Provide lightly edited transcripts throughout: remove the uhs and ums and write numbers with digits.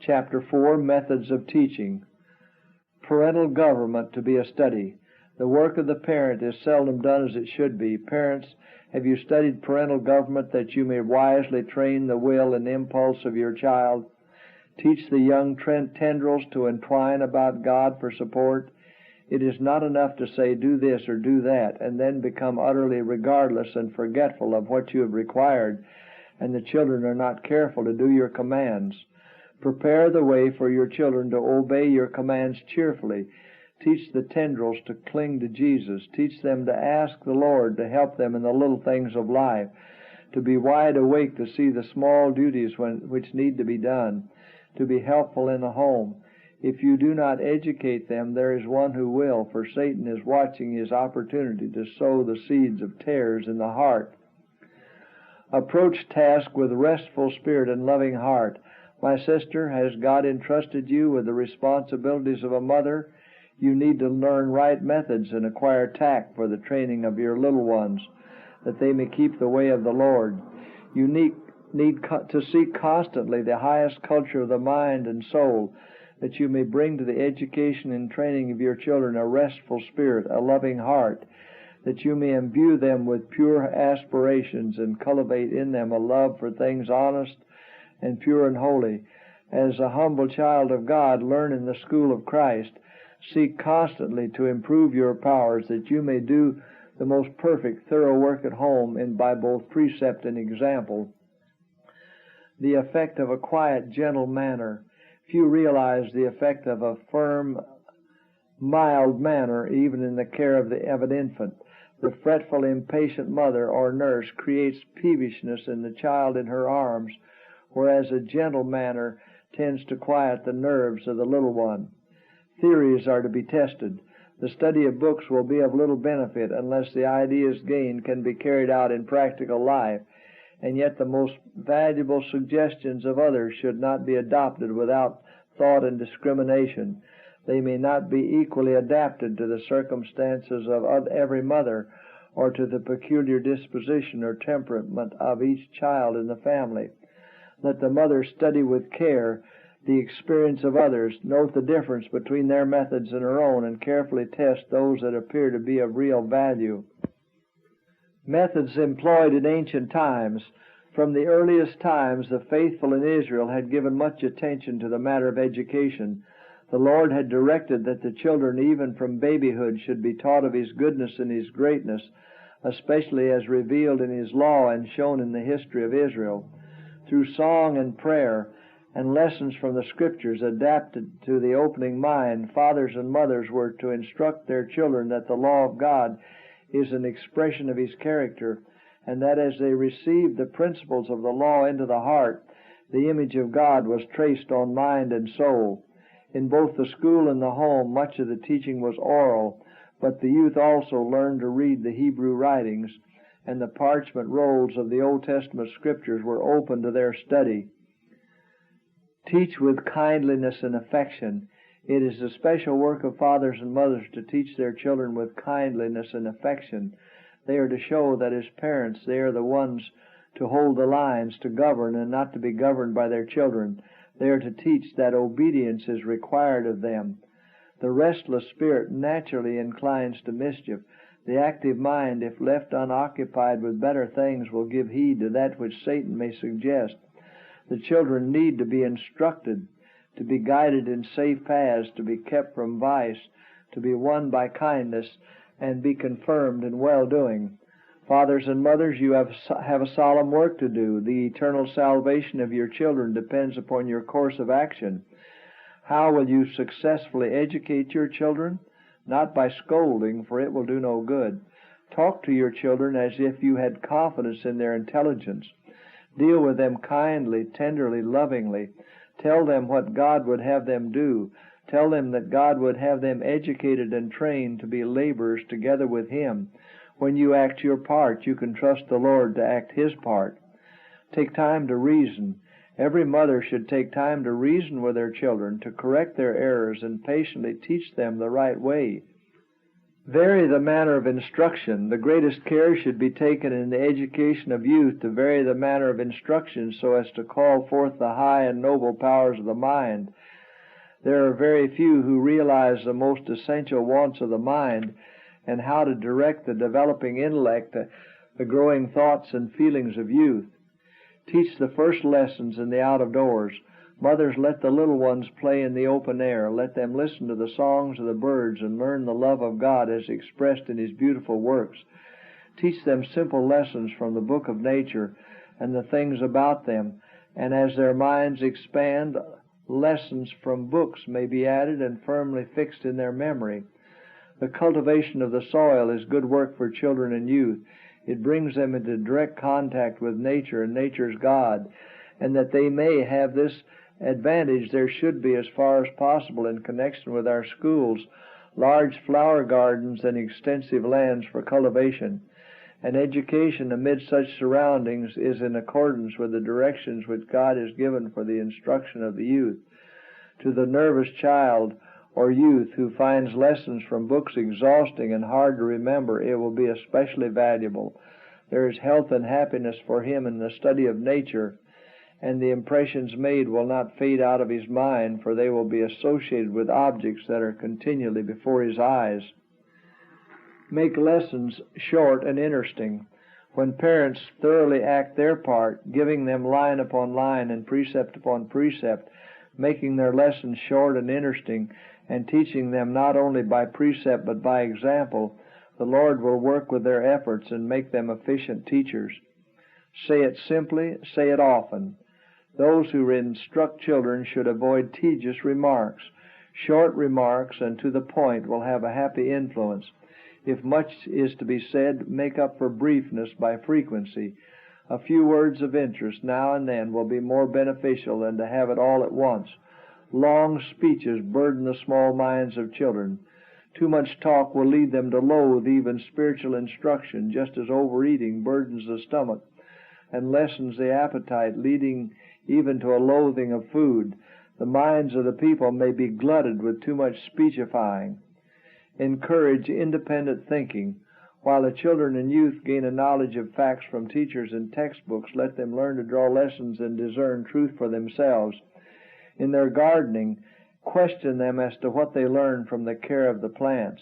Chapter 4, Methods of Teaching. Parental government to be a study. The work of the parent is seldom done as it should be. Parents, have you studied parental government that you may wisely train the will and impulse of your child? Teach the young tendrils to entwine about God for support. It is not enough to say, do this or do that, and then become utterly regardless and forgetful of what you have required, and the children are not careful to do your commands. Prepare the way for your children to obey your commands cheerfully. Teach the tendrils to cling to Jesus. Teach them to ask the Lord to help them in the little things of life, to be wide awake to see the small duties which need to be done, to be helpful in the home. If you do not educate them, there is one who will, for Satan is watching his opportunity to sow the seeds of tares in the heart. Approach task with restful spirit and loving heart. My sister, has God entrusted you with the responsibilities of a mother? You need to learn right methods and acquire tact for the training of your little ones, that they may keep the way of the Lord. You need to seek constantly the highest culture of the mind and soul, that you may bring to the education and training of your children a restful spirit, a loving heart, that you may imbue them with pure aspirations and cultivate in them a love for things honest and pure and holy. As a humble child of God, learn in the school of Christ. Seek constantly to improve your powers, that you may do the most perfect, thorough work at home and by both precept and example. The effect of a quiet, gentle manner. Few realize the effect of a firm, mild manner even in the care of an infant. The fretful, impatient mother or nurse creates peevishness in the child in her arms, whereas a gentle manner tends to quiet the nerves of the little one. Theories are to be tested. The study of books will be of little benefit unless the ideas gained can be carried out in practical life, and yet the most valuable suggestions of others should not be adopted without thought and discrimination. They may not be equally adapted to the circumstances of every mother, or to the peculiar disposition or temperament of each child in the family. Let the mother study with care the experience of others, note the difference between their methods and her own, and carefully test those that appear to be of real value. Methods employed in ancient times. From the earliest times, the faithful in Israel had given much attention to the matter of education. The Lord had directed that the children, even from babyhood, should be taught of His goodness and His greatness, especially as revealed in His law and shown in the history of Israel. Through song and prayer, and lessons from the Scriptures adapted to the opening mind, fathers and mothers were to instruct their children that the law of God is an expression of His character, and that as they received the principles of the law into the heart, the image of God was traced on mind and soul. In both the school and the home, much of the teaching was oral, but the youth also learned to read the Hebrew writings, and the parchment rolls of the Old Testament Scriptures were open to their study. Teach with kindliness and affection. It is the special work of fathers and mothers to teach their children with kindliness and affection. They are to show that as parents they are the ones to hold the lines, to govern and not to be governed by their children. They are to teach that obedience is required of them. The restless spirit naturally inclines to mischief. The active mind, if left unoccupied with better things, will give heed to that which Satan may suggest. The children need to be instructed, to be guided in safe paths, to be kept from vice, to be won by kindness, and be confirmed in well-doing. Fathers and mothers, you have a solemn work to do. The eternal salvation of your children depends upon your course of action. How will you successfully educate your children? Not by scolding, for it will do no good. Talk to your children as if you had confidence in their intelligence. Deal with them kindly, tenderly, lovingly. Tell them what God would have them do. Tell them that God would have them educated and trained to be laborers together with Him. When you act your part, you can trust the Lord to act His part. Take time to reason. Every mother should take time to reason with their children, to correct their errors, and patiently teach them the right way. Vary the manner of instruction. The greatest care should be taken in the education of youth to vary the manner of instruction so as to call forth the high and noble powers of the mind. There are very few who realize the most essential wants of the mind and how to direct the developing intellect, the growing thoughts and feelings of youth. Teach the first lessons in the out of doors. Mothers, let the little ones play in the open air. Let them listen to the songs of the birds and learn the love of God as expressed in His beautiful works. Teach them simple lessons from the book of nature and the things about them, and as their minds expand, lessons from books may be added and firmly fixed in their memory. The cultivation of the soil is good work for children and youth. It brings them into direct contact with nature and nature's God, and that they may have this advantage, there should be, as far as possible in connection with our schools, large flower gardens and extensive lands for cultivation. An education amid such surroundings is in accordance with the directions which God has given for the instruction of the youth. To the nervous child or youth who finds lessons from books exhausting and hard to remember, it will be especially valuable. There is health and happiness for him in the study of nature, and the impressions made will not fade out of his mind, for they will be associated with objects that are continually before his eyes. Make lessons short and interesting. When parents thoroughly act their part, giving them line upon line and precept upon precept, making their lessons short and interesting, and teaching them not only by precept but by example, the Lord will work with their efforts and make them efficient teachers. Say it simply, say it often. Those who instruct children should avoid tedious remarks. Short remarks and to the point will have a happy influence. If much is to be said, make up for briefness by frequency. A few words of interest now and then will be more beneficial than to have it all at once. Long speeches burden the small minds of children. Too much talk will lead them to loathe even spiritual instruction, just as overeating burdens the stomach and lessens the appetite, leading even to a loathing of food. The minds of the people may be glutted with too much speechifying. Encourage independent thinking. While the children and youth gain a knowledge of facts from teachers and textbooks, let them learn to draw lessons and discern truth for themselves. In their gardening, question them as to what they learn from the care of the plants.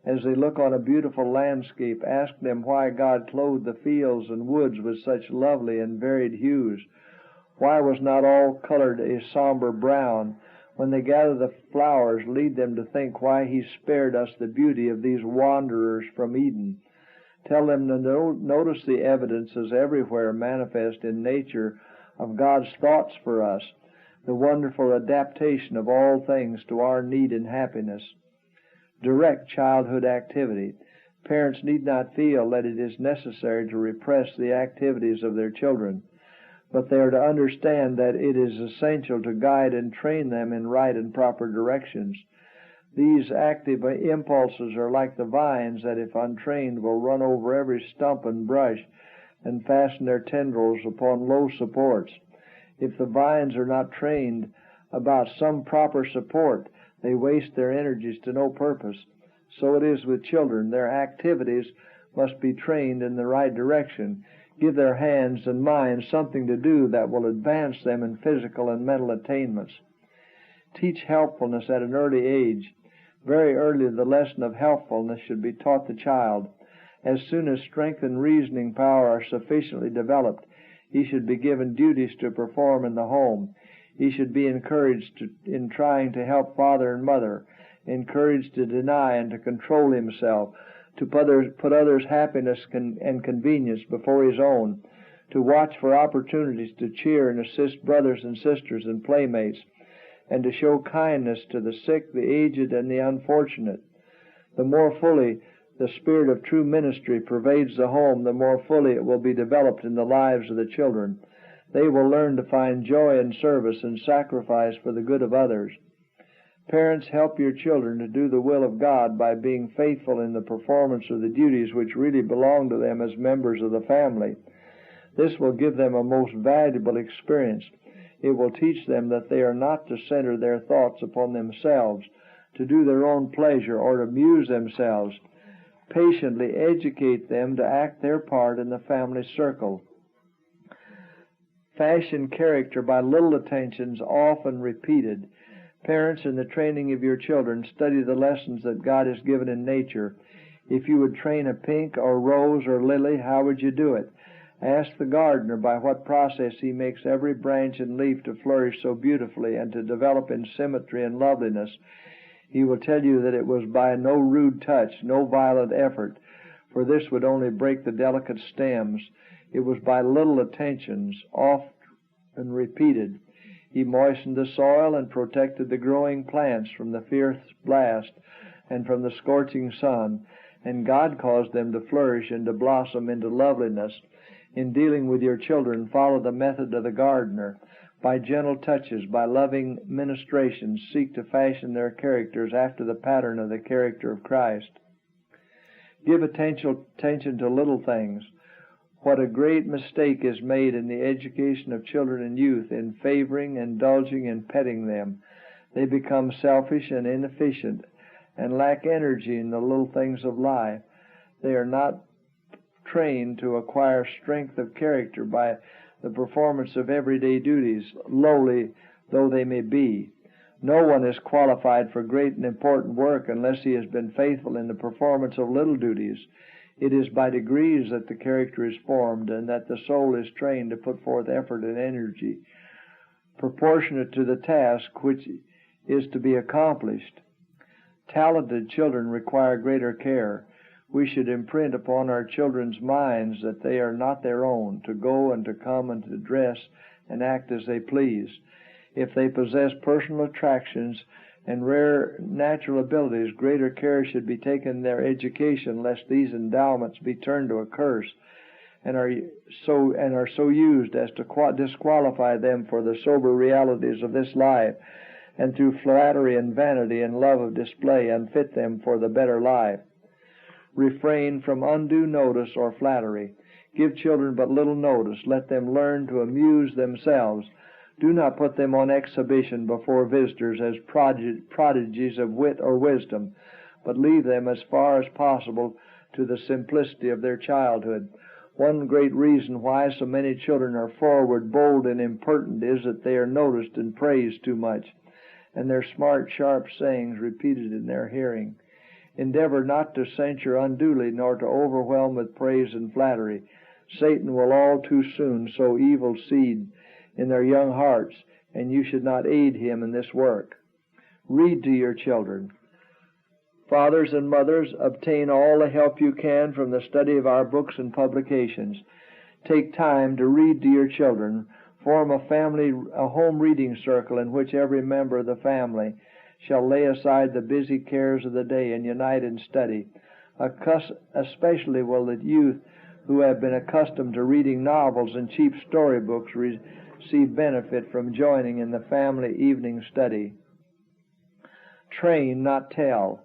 As they look on a beautiful landscape, ask them why God clothed the fields and woods with such lovely and varied hues. Why was not all colored a somber brown? When they gather the flowers, lead them to think why He spared us the beauty of these wanderers from Eden. Tell them to notice the evidences everywhere manifest in nature of God's thoughts for us, the wonderful adaptation of all things to our need and happiness. Direct childhood activity. Parents need not feel that it is necessary to repress the activities of their children, but they are to understand that it is essential to guide and train them in right and proper directions. These active impulses are like the vines that, if untrained, will run over every stump and brush and fasten their tendrils upon low supports. If the vines are not trained about some proper support, they waste their energies to no purpose. So it is with children. Their activities must be trained in the right direction. Give their hands and minds something to do that will advance them in physical and mental attainments. Teach helpfulness at an early age. Very early the lesson of helpfulness should be taught the child. As soon as strength and reasoning power are sufficiently developed, he should be given duties to perform in the home. He should be encouraged in trying to help father and mother, encouraged to deny and to control himself, to put others' happiness and convenience before his own, to watch for opportunities to cheer and assist brothers and sisters and playmates, and to show kindness to the sick, the aged, and the unfortunate. The more fully the spirit of true ministry pervades the home, the more fully it will be developed in the lives of the children. They will learn to find joy in service and sacrifice for the good of others. Parents, help your children to do the will of God by being faithful in the performance of the duties which really belong to them as members of the family. This will give them a most valuable experience. It will teach them that they are not to center their thoughts upon themselves, to do their own pleasure, or to amuse themselves, Patiently educate them to act their part in the family circle. Fashion character by little attentions often repeated. Parents, in the training of your children, study the lessons that God has given in nature. If you would train a pink or rose or lily, how would you do it? Ask the gardener by what process he makes every branch and leaf to flourish so beautifully and to develop in symmetry and loveliness. He will tell you that it was by no rude touch, no violent effort, for this would only break the delicate stems. It was by little attentions, often repeated. He moistened the soil and protected the growing plants from the fierce blast and from the scorching sun, and God caused them to flourish and to blossom into loveliness. In dealing with your children, follow the method of the gardener. By gentle touches, by loving ministrations, seek to fashion their characters after the pattern of the character of Christ. Give attention to little things. What a great mistake is made in the education of children and youth in favoring, indulging, and petting them. They become selfish and inefficient and lack energy in the little things of life. They are not trained to acquire strength of character by the performance of everyday duties, lowly though they may be. No one is qualified for great and important work unless he has been faithful in the performance of little duties. It is by degrees that the character is formed and that the soul is trained to put forth effort and energy proportionate to the task which is to be accomplished. Talented children require greater care. We should imprint upon our children's minds that they are not their own, to go and to come and to dress and act as they please. If they possess personal attractions and rare natural abilities, greater care should be taken in their education, lest these endowments be turned to a curse and are so used as to disqualify them for the sober realities of this life, and through flattery and vanity and love of display unfit them for the better life. Refrain from undue notice or flattery. Give children but little notice. Let them learn to amuse themselves. Do not put them on exhibition before visitors as prodigies of wit or wisdom, but leave them as far as possible to the simplicity of their childhood. One great reason why so many children are forward, bold, and impertinent is that they are noticed and praised too much, and their smart, sharp sayings repeated in their hearing. Endeavor not to censure unduly, nor to overwhelm with praise and flattery. Satan will all too soon sow evil seed in their young hearts, and you should not aid him in this work. Read to your children. Fathers and mothers, obtain all the help you can from the study of our books and publications. Take time to read to your children. Form a home reading circle in which every member of the family shall lay aside the busy cares of the day and unite in study. Especially will the youth who have been accustomed to reading novels and cheap storybooks receive benefit from joining in the family evening study. Train, not tell.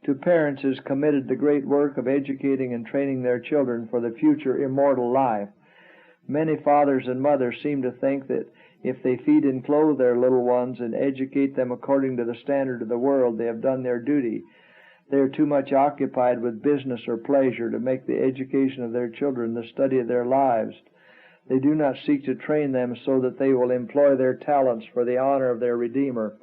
To parents is committed the great work of educating and training their children for the future immortal life. Many fathers and mothers seem to think that if they feed and clothe their little ones and educate them according to the standard of the world, they have done their duty. They are too much occupied with business or pleasure to make the education of their children the study of their lives. They do not seek to train them so that they will employ their talents for the honor of their Redeemer.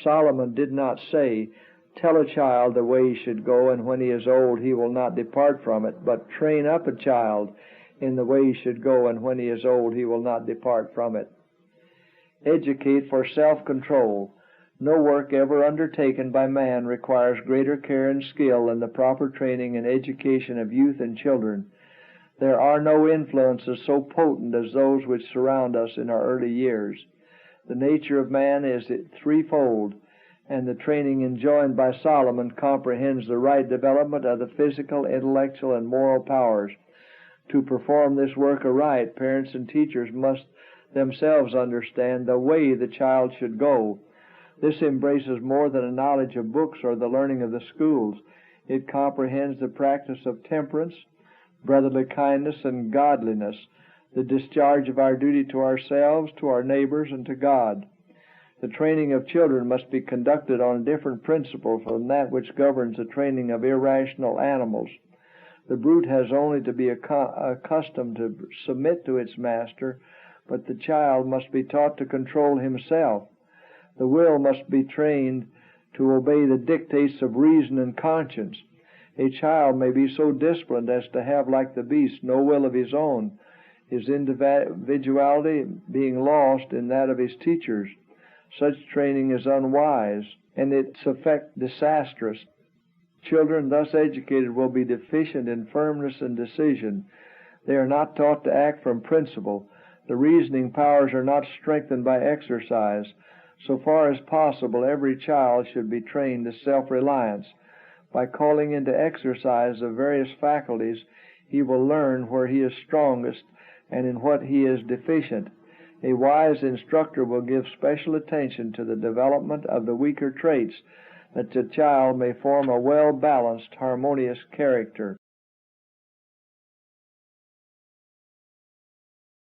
Solomon did not say, "Tell a child the way he should go, and when he is old he will not depart from it," but "Train up a child in the way he should go, and when he is old he will not depart from it." Educate for self-control. No work ever undertaken by man requires greater care and skill than the proper training and education of youth and children. There are no influences so potent as those which surround us in our early years. The nature of man is threefold, and the training enjoined by Solomon comprehends the right development of the physical, intellectual, and moral powers. To perform this work aright, parents and teachers must themselves understand the way the child should go. This embraces more than a knowledge of books or the learning of the schools. It comprehends the practice of temperance, brotherly kindness, and godliness, the discharge of our duty to ourselves, to our neighbors, and to God. The training of children must be conducted on a different principle from that which governs the training of irrational animals. The brute has only to be accustomed to submit to its master, but the child must be taught to control himself. The will must be trained to obey the dictates of reason and conscience. A child may be so disciplined as to have, like the beast, no will of his own, his individuality being lost in that of his teachers. Such training is unwise, and its effect disastrous. Children thus educated will be deficient in firmness and decision. They are not taught to act from principle. The reasoning powers are not strengthened by exercise. So far as possible, every child should be trained to self-reliance. By calling into exercise the various faculties, he will learn where he is strongest and in what he is deficient. A wise instructor will give special attention to the development of the weaker traits, that the child may form a well-balanced, harmonious character.